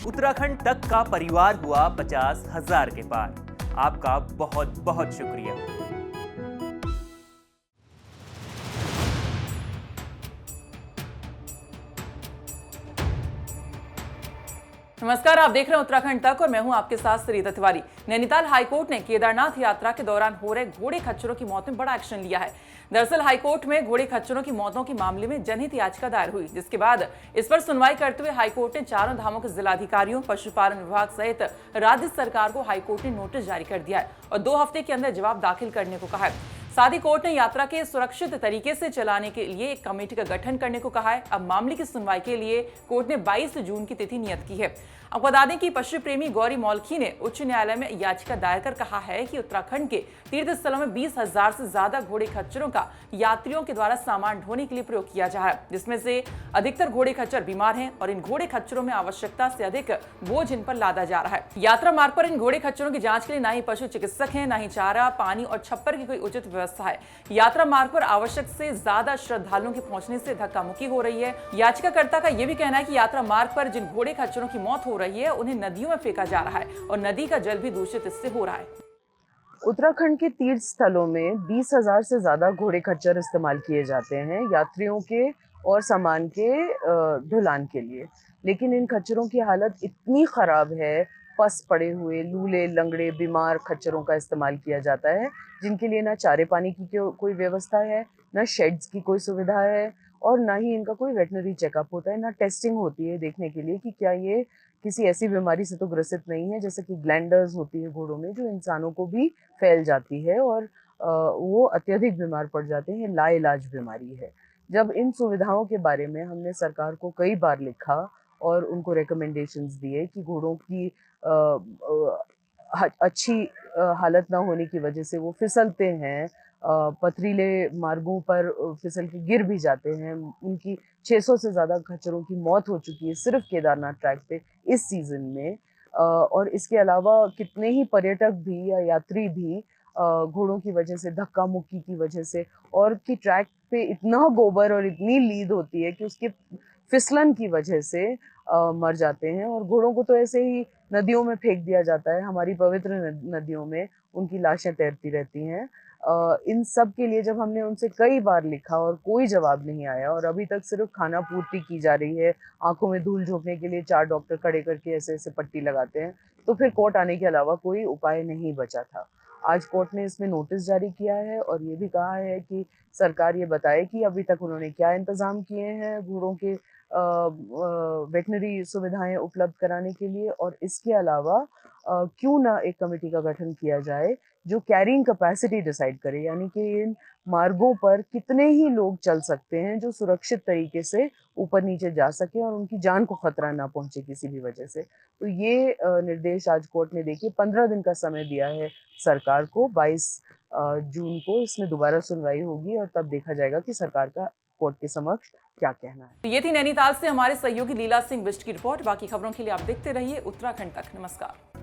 उत्तराखंड तक का परिवार हुआ 50,000 के पार। आपका बहुत बहुत शुक्रिया। नमस्कार, आप देख रहे हैं उत्तराखंड तक और मैं हूं आपके साथ सरिता तिवारी। नैनीताल हाईकोर्ट ने केदारनाथ यात्रा के दौरान हो रहे घोड़े खच्चरों की मौत में बड़ा एक्शन लिया है। दरअसल हाईकोर्ट में घोड़े खच्चरों की मौतों के मामले में जनहित याचिका दायर हुई, जिसके बाद इस पर सुनवाई करते हुए हाईकोर्ट ने चारों धामों के जिलाधिकारियों, पशुपालन विभाग सहित राज्य सरकार को हाईकोर्ट ने नोटिस जारी कर दिया है और 2 हफ्ते के अंदर जवाब दाखिल करने को कहा है। साथ ही कोर्ट ने यात्रा के सुरक्षित तरीके से चलाने के लिए एक कमेटी का गठन करने को कहा है। अब मामले की सुनवाई के लिए कोर्ट ने 22 जून की तिथि नियत की है। आपको बता दें कि पशु प्रेमी गौरी मौलखी ने उच्च न्यायालय में याचिका दायर कर कहा है कि उत्तराखंड के तीर्थ स्थलों में 20,000 से ज्यादा घोड़े खच्चरों का यात्रियों के द्वारा सामान ढोने के लिए प्रयोग किया जा रहा है, जिसमें से अधिकतर घोड़े खच्चर बीमार हैं और इन घोड़े खच्चरों में आवश्यकता से अधिक बोझ इन पर लादा जा रहा है। यात्रा मार्ग पर इन घोड़े खच्चरों की जांच के लिए न ही पशु चिकित्सक हैं, न ही चारा, पानी और छप्पर की कोई उचित व्यवस्था है। यात्रा मार्ग पर आवश्यक से ज्यादा श्रद्धालुओं के पहुंचने से धक्का मुक्की हो रही है। याचिकाकर्ता का यह भी कहना है कि यात्रा मार्ग पर जिन घोड़े खच्चरों की मौत हो रही है उन्हें नदियों में फेंका जा रहा है और नदी का जल भी दूषित इससे हो रहा है। उत्तराखंड के तीर्थ स्थलों में 20,000 से ज्यादा घोड़े खच्चर इस्तेमाल किए जाते हैं यात्रियों के और सामान के ढुलान के लिए, लेकिन इन खच्चरों की हालत इतनी खराब है, पस पड़े हुए, लूले लंगड़े बीमार खच्चरों का इस्तेमाल किया जाता है, जिनके लिए ना चारे पानी की कोई व्यवस्था है, ना शेड्स की कोई सुविधा है और ना ही इनका कोई वेटनरी चेकअप होता है, ना टेस्टिंग होती है देखने के लिए कि क्या ये किसी ऐसी बीमारी से तो ग्रसित नहीं है जैसे कि ग्लैंडर्स होती है घोड़ों में, जो इंसानों को भी फैल जाती है और वो अत्यधिक बीमार पड़ जाते हैं, लाइलाज बीमारी है। जब इन सुविधाओं के बारे में हमने सरकार को कई बार लिखा और उनको रिकमेंडेशंस दिए कि घोड़ों की अच्छी हालत ना होने की वजह से वो फिसलते हैं, पथरीले मार्गों पर फिसल के गिर भी जाते हैं। उनकी 600 से ज़्यादा खच्चरों की मौत हो चुकी है सिर्फ केदारनाथ ट्रैक पे इस सीज़न में। और इसके अलावा कितने ही पर्यटक भी या यात्री भी घोड़ों की वजह से, धक्का मुक्की की वजह से, और कि ट्रैक पे इतना गोबर और इतनी लीद होती है कि उसके फिसलन की वजह से मर जाते हैं। और घोड़ों को तो ऐसे ही नदियों में फेंक दिया जाता है, हमारी पवित्र नदियों में उनकी लाशें तैरती रहती हैं। इन सब के लिए जब हमने उनसे कई बार लिखा और कोई जवाब नहीं आया और अभी तक सिर्फ खाना पूर्ति की जा रही है, आंखों में धूल झोंकने के लिए 4 डॉक्टर खड़े करके ऐसे ऐसे पट्टी लगाते हैं, तो फिर कोर्ट आने के अलावा कोई उपाय नहीं बचा था। आज कोर्ट ने इसमें नोटिस जारी किया है और ये भी कहा है कि सरकार ये बताए कि अभी तक उन्होंने क्या इंतजाम किए हैं घोड़ों के वेटनरी सुविधाएं उपलब्ध कराने के लिए, और इसके अलावा क्यों ना एक कमेटी का गठन किया जाए जो कैरिंग कैपेसिटी डिसाइड करे, यानी कि इन मार्गों पर कितने ही लोग चल सकते हैं जो सुरक्षित तरीके से ऊपर नीचे जा सके और उनकी जान को खतरा ना पहुंचे किसी भी वजह से। तो ये निर्देश आज कोर्ट ने देखिए 15 दिन का समय दिया है सरकार को। 22 जून को इसमें दोबारा सुनवाई होगी और तब देखा जाएगा कि सरकार का कोर्ट के समक्ष क्या कहना है। ये थी नैनीताल से हमारे सहयोगी लीला सिंह बिष्ट की रिपोर्ट। बाकी खबरों के लिए आप देखते रहिए उत्तराखंड तक। नमस्कार।